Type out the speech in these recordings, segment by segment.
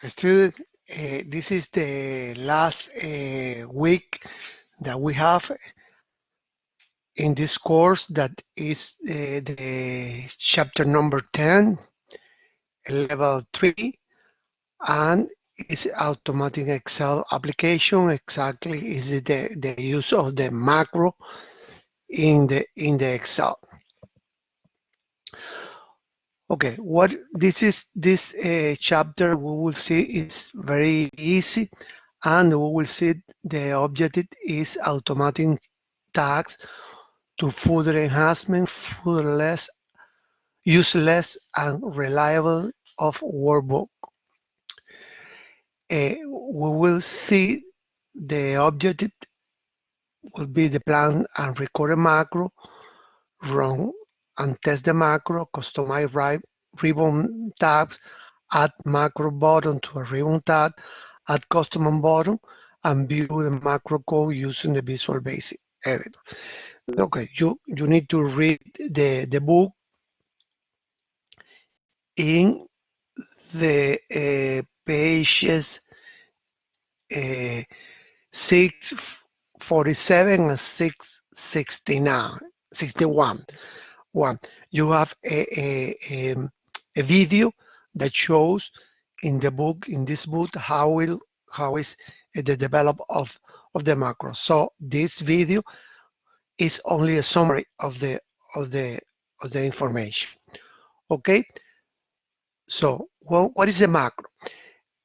Student, this is the last week that we have in this course that is the chapter number 10, level 3, and is automatic Excel application. Exactly is the use of the macro in the Excel. Okay, what this chapter we will see is very easy, and we will see the objective is automating tasks to further enhancement, further less useless and reliable of workbook. We will see the objective will be the plan and record a macro, run and test the macro, customize ribbon tabs, add macro button to a ribbon tab, add custom button, and view the macro code using the Visual Basic editor. Okay, you need to read the book in the pages 647 and 669, 61. You have a video that shows in this book how is the develop of the macro. So this video is only a summary of the information. Okay. So what is a macro?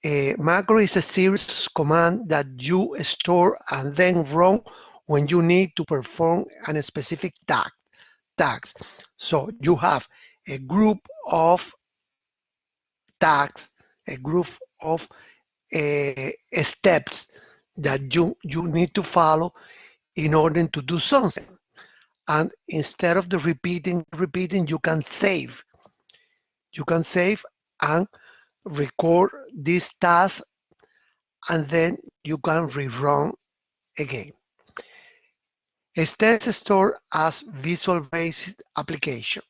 A macro is a series of commands that you store and then run when you need to perform a specific task. So you have a group of tasks, a group of steps that you need to follow in order to do something. And instead of the repeating, you can save. You can save and record this task, and then you can rerun again. Steps stored as Visual Basic application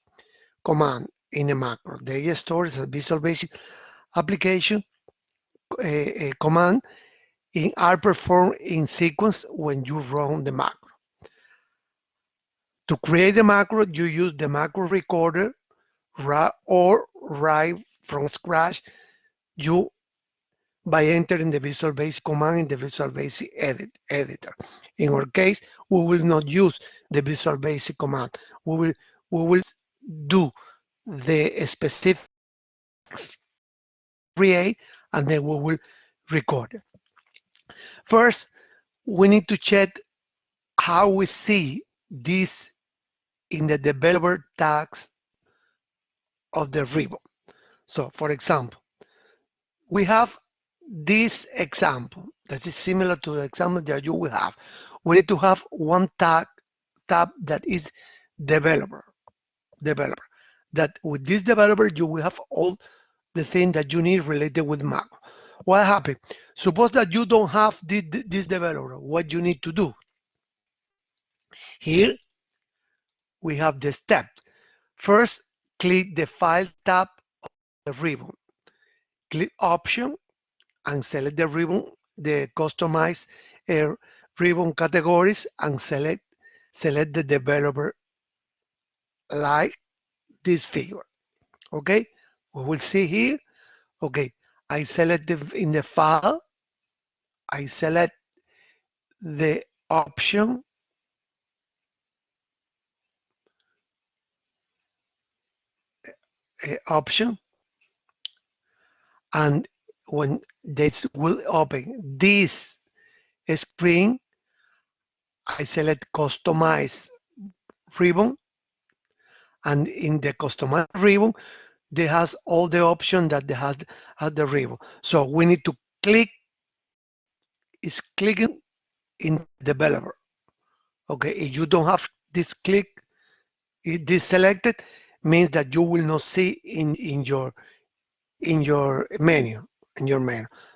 command in a macro. They store as a Visual Basic application command are performed in sequence when you run the macro. To create the macro, you use the macro recorder or write from scratch you by entering the Visual Basic command in the Visual Basic editor. In our case, we will not use the Visual Basic command. We will do the specific create, and then we will record it. First, we need to check how we see this in the developer tags of the ribbon. So, for example, we have this example that is similar to the example that you will have. We need to have one tab that is developer. That with this developer, you will have all the things that you need related with macro. What happened? Suppose that you don't have this developer. What you need to do? Here we have the steps. First, click the File tab of the ribbon. Click Option and select the ribbon, the Customize ribbon categories, and select the developer like this figure. Okay, we will see here. Okay, I select in the file, I select the option, and when this will open this screen, I select Customize ribbon, and in the Customize ribbon, they has all the options that they has at the ribbon. So we need to click, is clicking in developer. Okay, if you don't have this this selected, means that you will not see in your menu,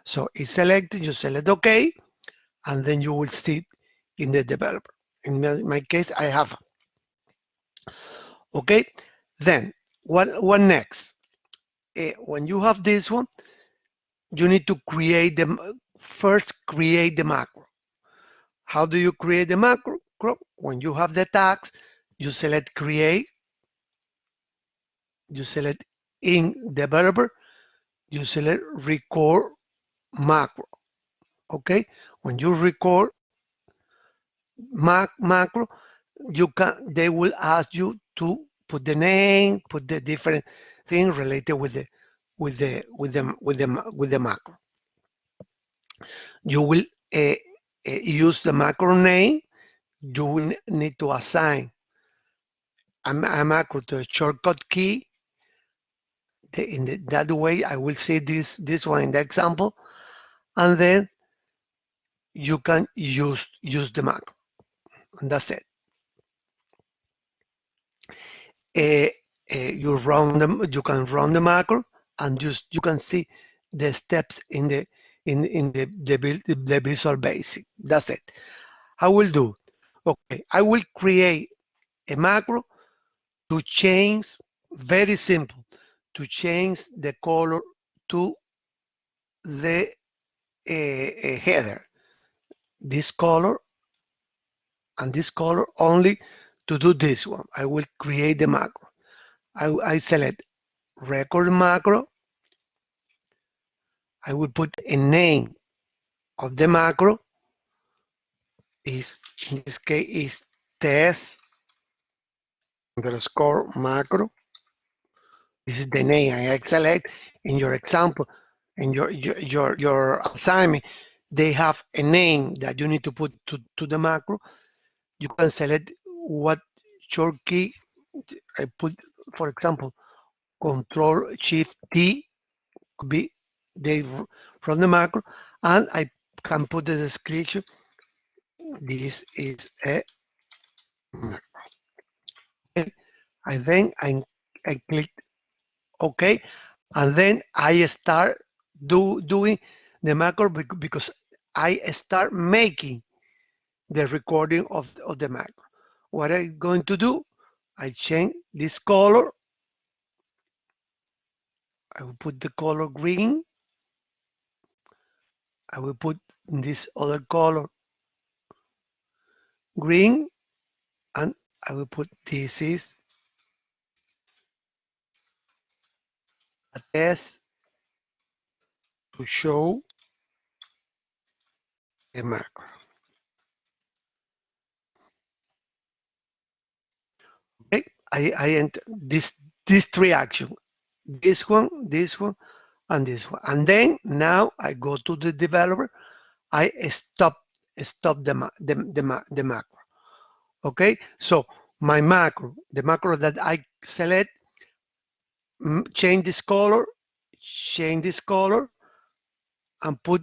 So it's selected, you select OK, and then you will see in the developer. In my case, I have. Okay, then what next? when you have this one, you need to create them first. Create the macro. How do you create the macro? When you have the tags, you select create, you select in developer, you select record macro. Okay, when you record macro, they will ask you to put the name, put the different thing related with the macro. You will use the macro name. You will need to assign a macro to a shortcut key. That way, I will see this one in the example, and then you can use the macro, and that's it. You can run the macro, and you can see the steps in the Visual Basic. That's it. I will do. Okay, I will create a macro to change. Very simple. To change the color to the header. This color and this color only to do this one. I will create the macro. I select record macro. I will put a name of the macro. In this case is test underscore macro. This is the name I select. In your example, in your assignment, they have a name that you need to put to the macro. You can select what short key. I put, for example, Control Shift T could be they from the macro, and I can put the description. This is a macro. Okay. And then I click OK, and then I start doing the macro because I start making the recording of the macro. What I'm going to do, I change this color. I will put the color green. I will put this other color green, and I will put this is a test to show the macro. Okay, I enter this three action. This one, and this one. And then now I go to the developer. I stop the macro. Okay, so my macro, the macro that I select, change this color, and put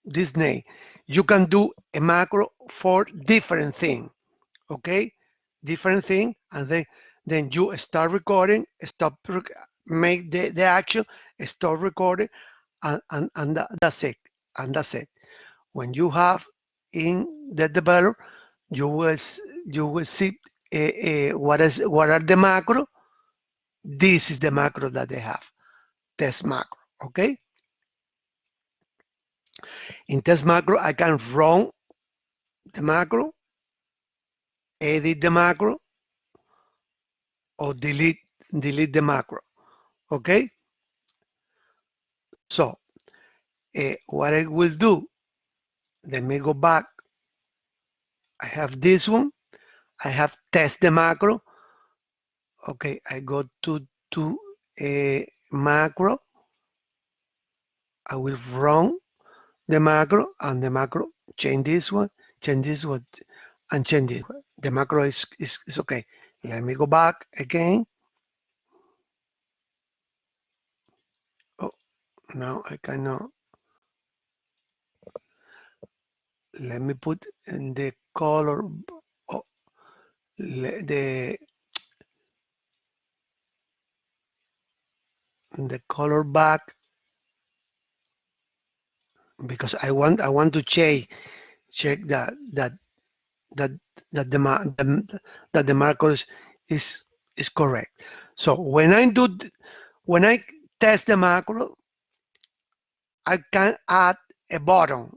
this name. You can do a macro for different thing. Okay, different thing, and then you start recording, make the action, start recording, and that's it. And that's it. When you have in the developer, you will see what are the macro. This is the macro that they have. Test macro. Okay. In test macro, I can run the macro, edit the macro, or delete the macro. Okay. So what I will do, let me go back. I have this one. I have test the macro. Okay, I go to a macro. I will run the macro, and the macro change this one, and change this one. The macro is okay. Let me go back again. Oh, no, I cannot. Let me put in the color. Oh, the color back, because I want to check that that the macro is correct. So when I test the macro, I can add a button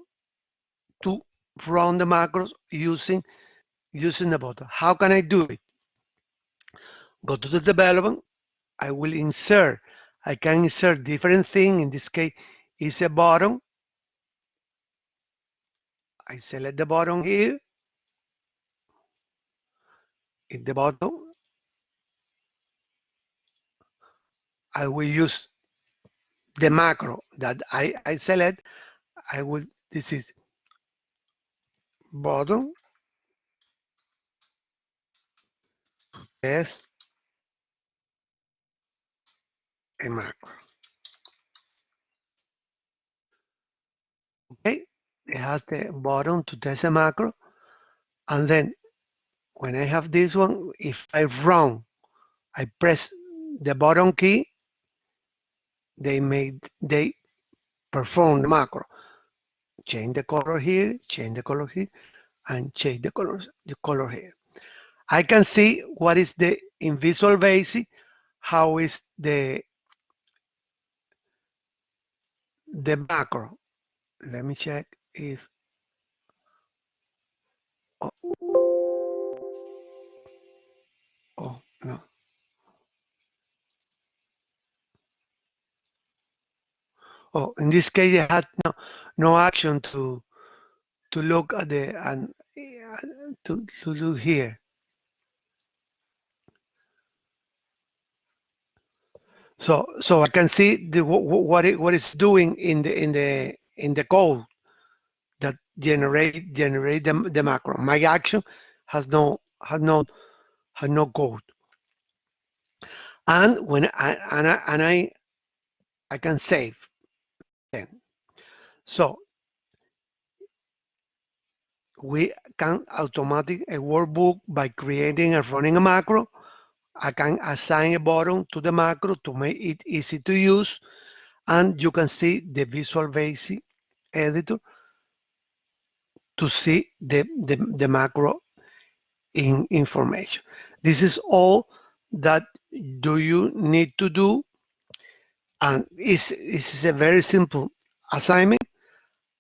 to run the macros using the button. How can I do it? Go to the development. I will insert. I can insert different thing. In this case, is a button. I select the button here. In the bottom, I will use the macro that I select. I will. This is button test a macro. Okay, it has the button to test a macro, and then when I have this one, if I run, I press the button key, they perform the macro. Change the color here, change the color here, and change the color here. I can see what is the in Visual Basic, how is the macro. Let me check if oh, oh no. Oh, in this case, I had no action to look at the and to look here. So I can see what it's doing in the code that generate the macro. My action has no code, and when I can save them. So we can automate a workbook by creating and running a macro. I can assign a button to the macro to make it easy to use, and you can see the Visual Basic editor to see the macro information. This is all that do you need to do, and this is a very simple assignment,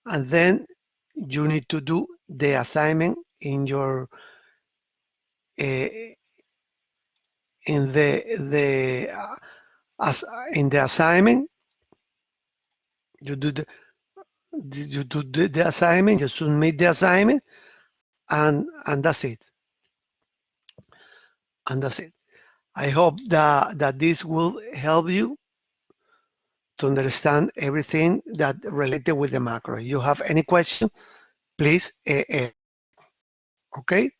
and then you need to do the assignment in your in the as in the assignment you do the assignment, you submit the assignment, and that's it. And that's it. I hope that this will help you to understand everything that related with the macro. If you have any question, please, okay?